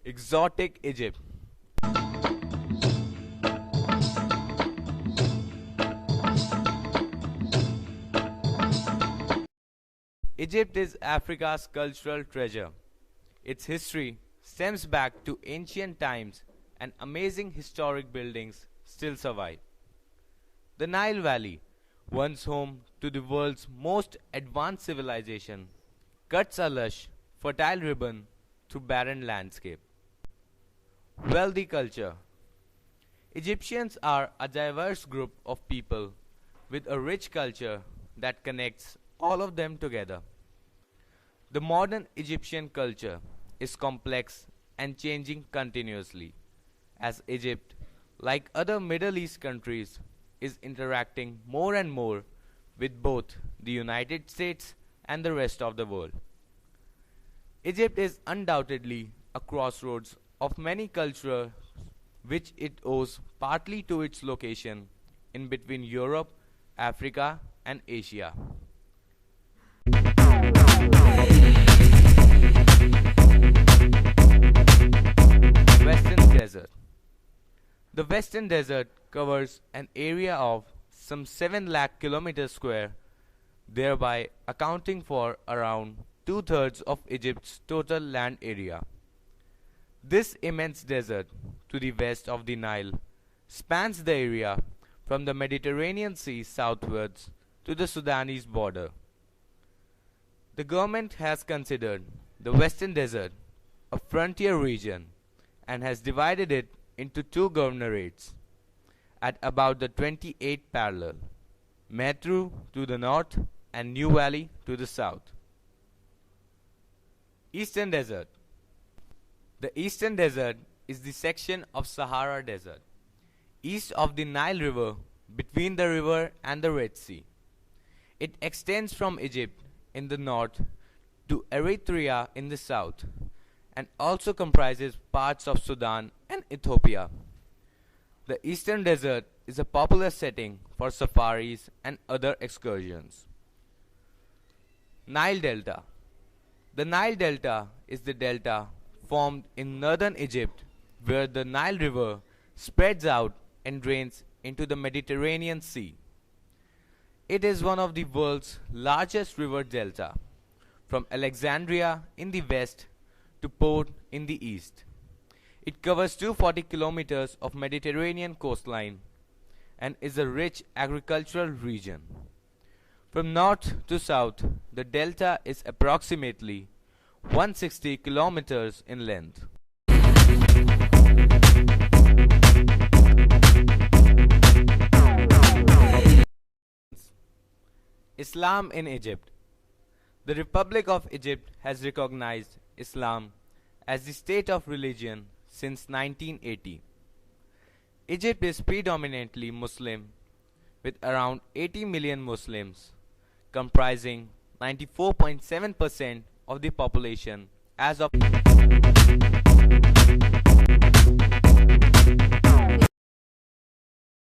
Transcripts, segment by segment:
Exotic Egypt. Egypt is Africa's cultural treasure. Its history stems back to ancient times and amazing historic buildings still survive. The Nile Valley, once home to the world's most advanced civilization, cuts a lush, fertile ribbon through barren landscape. Wealthy culture. Egyptians are a diverse group of people with a rich culture that connects all of them together. The modern Egyptian culture is complex and changing continuously as Egypt, like other Middle East countries, is interacting more and more with both the United States and the rest of the world. Egypt is undoubtedly a crossroads of many cultures which it owes partly to its location in between Europe, Africa, and Asia. Western Desert. The Western Desert covers an area of some 7 lakh kilometers square, thereby accounting for around two-thirds of Egypt's total land area. This immense desert to the west of the Nile spans the area from the Mediterranean Sea southwards to the Sudanese border. The government has considered the Western Desert a frontier region and has divided it into two governorates at about the 28th parallel, Metru to the north and New Valley to the south. Eastern Desert. The Eastern Desert is the section of Sahara Desert, east of the Nile River, between the river and the Red Sea. It extends from Egypt in the north to Eritrea in the south, and also comprises parts of Sudan and Ethiopia. The Eastern Desert is a popular setting for safaris and other excursions. Nile Delta. The Nile Delta is the delta formed in northern Egypt where the Nile River spreads out and drains into the Mediterranean Sea. It is one of the world's largest river delta, from Alexandria in the west to Port in the east. It covers 240 kilometers of Mediterranean coastline and is a rich agricultural region. From north to south, the delta is approximately 160 kilometers in length. Islam in Egypt. The Republic of Egypt has recognized Islam as the state of religion since 1980. Egypt is predominantly Muslim, with around 80 million Muslims, comprising 94.7% of the population as of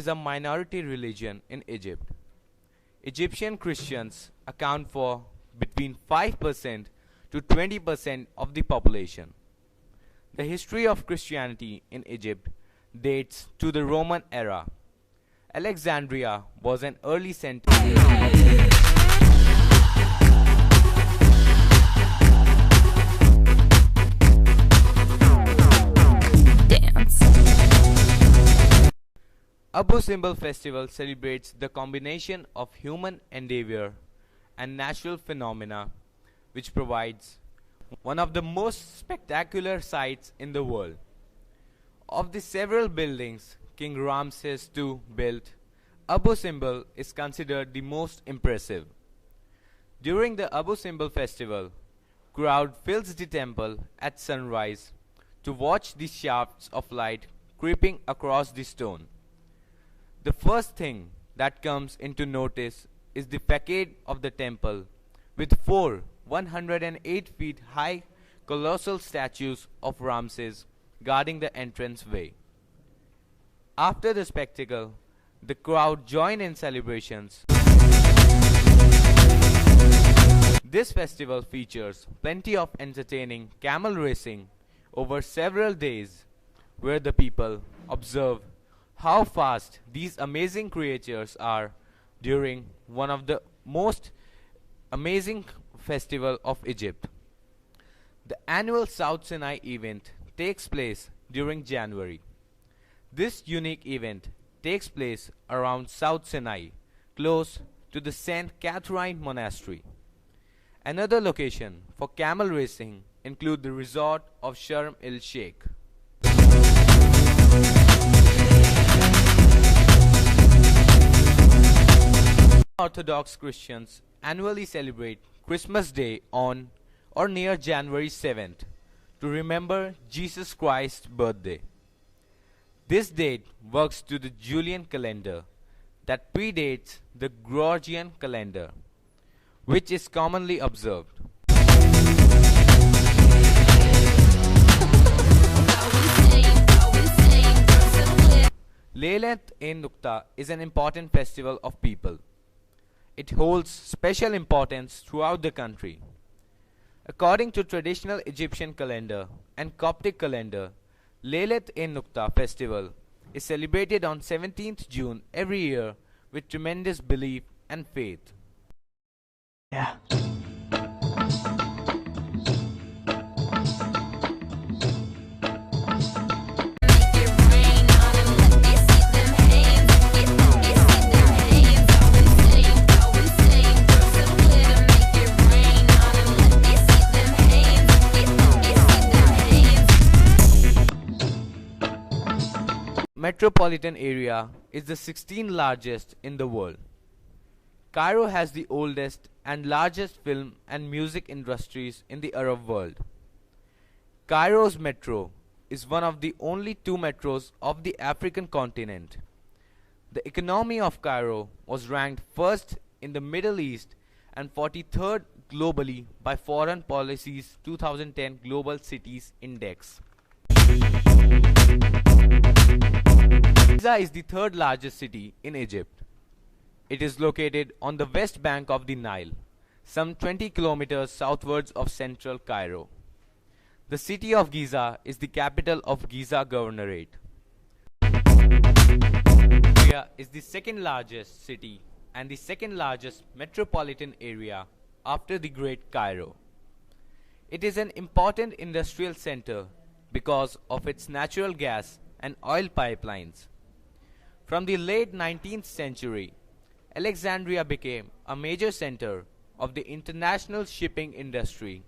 is a minority religion in Egypt. Egyptian Christians account for between 5% to 20% of the population. The history of Christianity in Egypt dates to the Roman era. Alexandria was an early center. Abu Simbel Festival celebrates the combination of human endeavor and natural phenomena, which provides one of the most spectacular sights in the world. Of the several buildings King Ramses II built, Abu Simbel is considered the most impressive. During the Abu Simbel festival, crowd fills the temple at sunrise to watch the shafts of light creeping across the stone. The first thing that comes into notice is the facade of the temple with four 108 feet high colossal statues of Ramses guarding the entrance way. After the spectacle, the crowd join in celebrations. This festival features plenty of entertaining camel racing, over several days where the people observe how fast these amazing creatures are during one of the most amazing festival of Egypt. The annual South Sinai event takes place during January. This unique event takes place around South Sinai, close to the St. Catherine Monastery. Another location for camel racing include the resort of Sharm el Sheikh. Orthodox Christians annually celebrate Christmas Day on or near January 7th to remember Jesus Christ's birthday. This date works to the Julian calendar that predates the Gregorian calendar, which is commonly observed. Laylat-e-Nuqta is an important festival of people. It holds special importance throughout the country. According to traditional Egyptian calendar and Coptic calendar, Laylat-e-Nuqta festival is celebrated on 17th June every year with tremendous belief and faith. Yeah. Metropolitan area is the 16th largest in the world. Cairo has the oldest and largest film and music industries in the Arab world. Cairo's metro is one of the only two metros of the African continent. The economy of Cairo was ranked first in the Middle East and 43rd globally by Foreign Policy's 2010 Global Cities Index. Giza is the third largest city in Egypt. It is located on the west bank of the Nile, some 20 kilometers southwards of central Cairo. The city of Giza is the capital of Giza Governorate. Alexandria is the second largest city and the second largest metropolitan area after the Great Cairo. It is an important industrial center because of its natural gas and oil pipelines. From the late 19th century, Alexandria became a major center of the international shipping industry